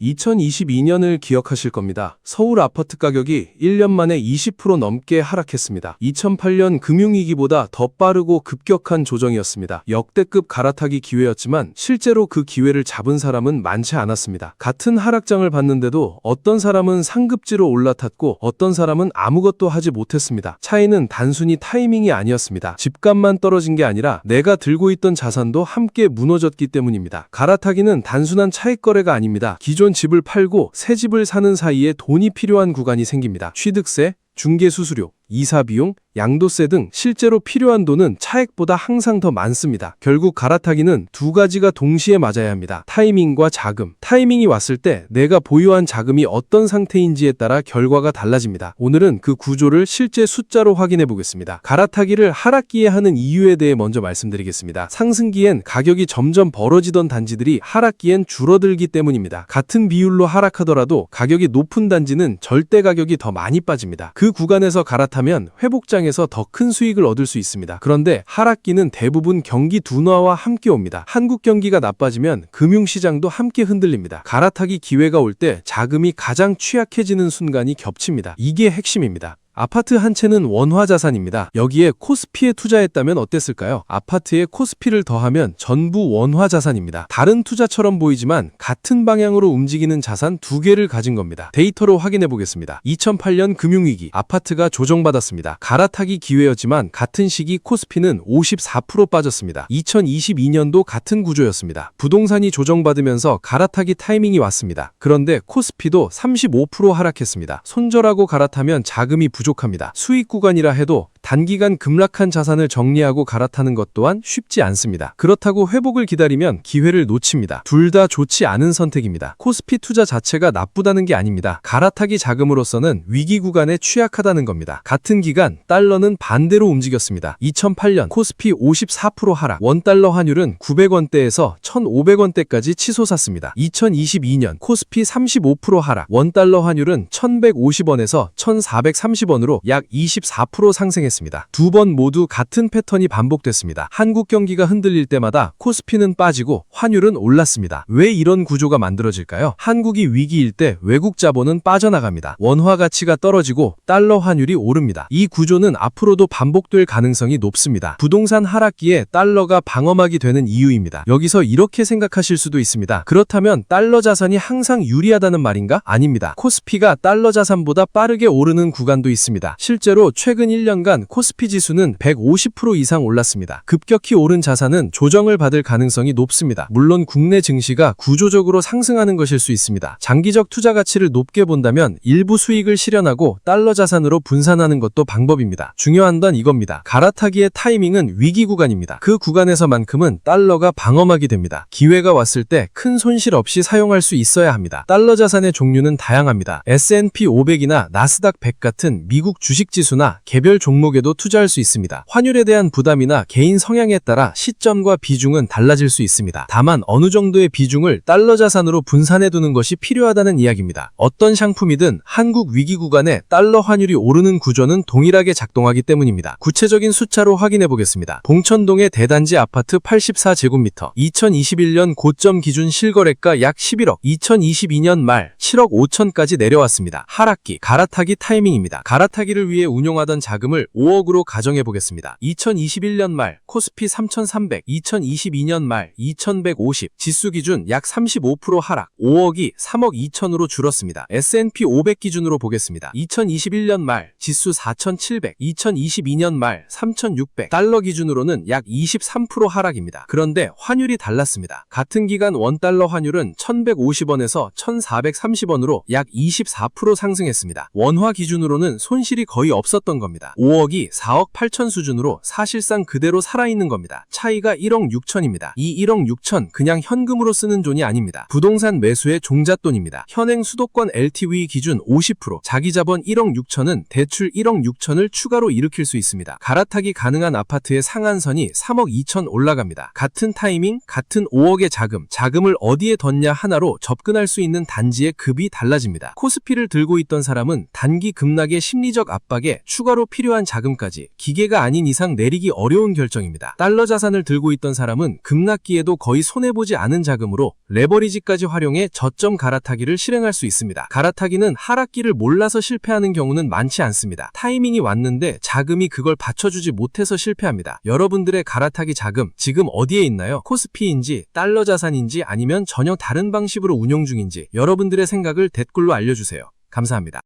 2022년을 기억하실 겁니다. 서울 아파트 가격이 1년 만에 20% 넘게 하락했습니다. 2008년 금융위기보다 더 빠르고 급격한 조정이었습니다. 역대급 갈아타기 기회였지만 실제로 그 기회를 잡은 사람은 많지 않았습니다. 같은 하락장을 봤는데도 어떤 사람은 상급지로 올라탔고 어떤 사람은 아무것도 하지 못했습니다. 차이는 단순히 타이밍이 아니었습니다. 집값만 떨어진 게 아니라 내가 들고 있던 자산도 함께 무너졌기 때문입니다. 갈아타기는 단순한 차익 거래가 아닙니다. 기존 집을 팔고 새 집을 사는 사이에 돈이 필요한 구간이 생깁니다. 취득세, 중개수수료, 이사비용, 양도세 등 실제로 필요한 돈은 차액보다 항상 더 많습니다. 결국 갈아타기는 두 가지가 동시에 맞아야 합니다. 타이밍과 자금. 타이밍이 왔을 때 내가 보유한 자금이 어떤 상태인지에 따라 결과가 달라집니다. 오늘은 그 구조를 실제 숫자로 확인해 보겠습니다. 갈아타기를 하락기에 하는 이유에 대해 먼저 말씀드리겠습니다. 상승기엔 가격이 점점 벌어지던 단지들이 하락기엔 줄어들기 때문입니다. 같은 비율로 하락하더라도 가격이 높은 단지는 절대 가격이 더 많이 빠집니다. 그 구간에서 갈아타면 회복장에서 더 큰 수익을 얻을 수 있습니다. 그런데 하락기는 대부분 경기 둔화와 함께 옵니다. 한국 경기가 나빠지면 금융시장도 함께 흔들립니다. 갈아타기 기회가 올 때 자금이 가장 취약해지는 순간이 겹칩니다. 이게 핵심입니다. 아파트 한 채는 원화 자산입니다. 여기에 코스피에 투자했다면 어땠을까요? 아파트에 코스피를 더하면 전부 원화 자산입니다. 다른 투자처럼 보이지만 같은 방향으로 움직이는 자산 두 개를 가진 겁니다. 데이터로 확인해 보겠습니다. 2008년 금융위기, 아파트가 조정받았습니다. 갈아타기 기회였지만 같은 시기 코스피는 54% 빠졌습니다. 2022년도 같은 구조였습니다. 부동산이 조정받으면서 갈아타기 타이밍이 왔습니다. 그런데 코스피도 35% 하락했습니다. 손절하고 갈아타면 자금이 부족합니다. 수익 구간이라 해도 단기간 급락한 자산을 정리하고 갈아타는 것 또한 쉽지 않습니다. 그렇다고 회복을 기다리면 기회를 놓칩니다. 둘 다 좋지 않은 선택입니다. 코스피 투자 자체가 나쁘다는 게 아닙니다. 갈아타기 자금으로서는 위기 구간에 취약하다는 겁니다. 같은 기간 달러는 반대로 움직였습니다. 2008년 코스피 54% 하락, 원달러 환율은 900원대에서 1,500원대까지 치솟았습니다. 2022년 코스피 35% 하락, 원달러 환율은 1,150원에서 1,430원으로 약 24% 상승했습니다. 두 번 모두 같은 패턴이 반복됐습니다. 한국 경기가 흔들릴 때마다 코스피는 빠지고 환율은 올랐습니다. 왜 이런 구조가 만들어질까요? 한국이 위기일 때 외국 자본은 빠져나갑니다. 원화 가치가 떨어지고 달러 환율이 오릅니다. 이 구조는 앞으로도 반복될 가능성이 높습니다. 부동산 하락기에 달러가 방어막이 되는 이유입니다. 여기서 이렇게 생각하실 수도 있습니다. 그렇다면 달러 자산이 항상 유리하다는 말인가? 아닙니다. 코스피가 달러 자산보다 빠르게 오르는 구간도 있습니다. 실제로 최근 1년간 코스피 지수는 150% 이상 올랐습니다. 급격히 오른 자산은 조정을 받을 가능성이 높습니다. 물론 국내 증시가 구조적으로 상승하는 것일 수 있습니다. 장기적 투자 가치를 높게 본다면 일부 수익을 실현하고 달러 자산으로 분산하는 것도 방법입니다. 중요한 건 이겁니다. 갈아타기의 타이밍은 위기 구간입니다. 그 구간에서만큼은 달러가 방어막이 됩니다. 기회가 왔을 때 큰 손실 없이 사용할 수 있어야 합니다. 달러 자산의 종류는 다양합니다. S&P 500이나 나스닥 100 같은 미국 주식 지수나 개별 종목에도 투자할 수 있습니다. 환율에 대한 부담이나 개인 성향에 따라 시점과 비중은 달라질 수 있습니다. 다만 어느 정도의 비중을 달러 자산으로 분산해 두는 것이 필요하다는 이야기입니다. 어떤 상품이든 한국 위기 구간에 달러 환율이 오르는 구조는 동일하게 작동하기 때문입니다. 구체적인 숫자로 확인해 보겠습니다. 봉천동의 대단지 아파트 84제곱미터, 2021년 고점 기준 실거래가 약 11억, 2022년 말 7억 5천까지 내려왔습니다. 하락기, 갈아타기 타이밍입니다. 갈아타기를 위해 운용하던 자금을 5억으로 가정해 보겠습니다. 2021년 말 코스피 3,300, 2022년 말 2,150, 지수 기준 약 35% 하락, 5억이 3억 2천으로 줄었습니다. S&P 500 기준으로 보겠습니다. 2021년 말 지수 4,700, 2022년 말 3,600, 달러 기준으로는 약 23% 하락입니다. 그런데 환율이 달랐습니다. 같은 기간 원달러 환율은 1,150원에서 1,430원으로 약 24% 상승했습니다. 원화 기준으로는 손실이 거의 없었던 겁니다. 5억이 4억 8천 수준으로 사실상 그대로 살아있는 겁니다. 차이가 1억 6천입니다. 이 1억 6천 그냥 현금으로 쓰는 돈이 아닙니다. 부동산 매수의 종잣돈입니다. 현행 수도권 LTV 기준 50%, 자기 자본 1억 6천은 대출 1억 6천을 추가로 일으킬 수 있습니다. 갈아타기 가능한 아파트의 상한선이 3억 2천 올라갑니다. 같은 타이밍, 같은 5억의 자금을 어디에 뒀냐 하나로 접근할 수 있는 단지의 급이 달라집니다. 코스피를 들고 있던 사람은 단기 급락의 심리적 압박에 추가로 필요한 자금까지 기계가 아닌 이상 내리기 어려운 결정입니다. 달러 자산을 들고 있던 사람은 급락기에도 거의 손해보지 않은 자금으로 레버리지까지 활용해 저점 갈아타기를 실행할 수 있습니다. 갈아타기는 하락기를 몰라서 실패하는 경우는 많지 않습니다. 타이밍이 왔는데 자금이 그걸 받쳐주지 못해서 실패합니다. 여러분들의 갈아타기 자금 지금 어디에 있나요? 코스피인지 달러 자산인지 아니면 전혀 다른 방식으로 운용 중인지 여러분들의 생각을 댓글로 알려주세요. 감사합니다.